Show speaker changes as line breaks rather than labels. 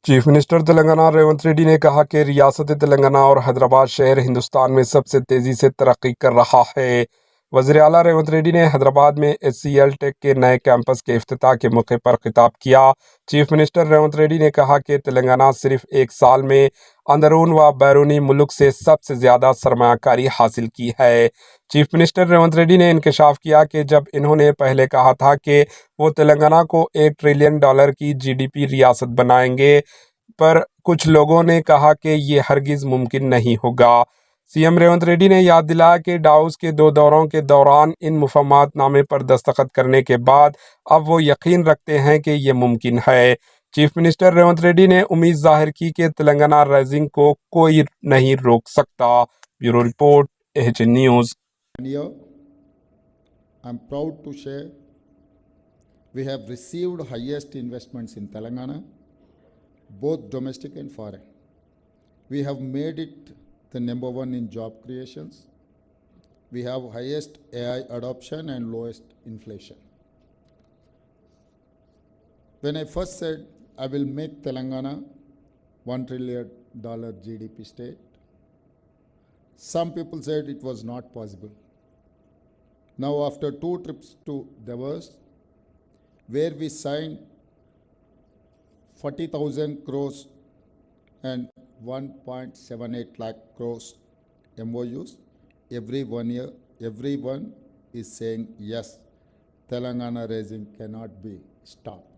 Chief minister Telangana Revanth Reddy ने कहा कि रियासत तेलंगाना और हैदराबाद शहर हिंदुस्तान में सबसे तेज़ी से तरक्की कर रहा है। वज़ीर आला रेवंत रेड्डी ने हैदराबाद में HCL टेक के नए कैंपस के इफ्तिताह के मौके पर खिताब किया। चीफ मिनिस्टर रेवंत रेड्डी ने कहा कि तेलंगाना सिर्फ एक साल में अंदरून व बैरूनी मुल्क से सबसे ज़्यादा सरमायाकारी हासिल की है। चीफ मिनिस्टर रेवंत रेड्डी ने इंकशाफ किया कि जब इन्होंने पहले कहा था कि वो तेलंगाना को $1 ट्रिलियन की GDP रियासत बनाएंगे, पर कुछ लोगों ने कहा कि ये हरगिज़ मुमकिन नहीं होगा। सीएम रेवंत रेड्डी ने याद दिलाया कि डाउस के 2 दौरों के दौरान इन मुफाहमतनामे पर दस्तखत करने के बाद अब वो यकीन रखते हैं कि ये मुमकिन है। चीफ मिनिस्टर रेवंत रेड्डी ने उम्मीद जाहिर की कि तेलंगाना राइजिंग को कोई नहीं रोक सकता। Bureau report, HN news.
Here, I'm proud to share we have received highest investments in Telangana, both domestic and foreign. We have made it the #1 in job creations. We have highest AI adoption and lowest inflation. When I first said I will make Telangana $1 trillion GDP state, some people said it was not possible. Now, after 2 trips to Davos, where we signed 40,000 crores and 1.78 lakh crores MOUs, every 1 year, everyone is saying yes, Telangana raising cannot be stopped.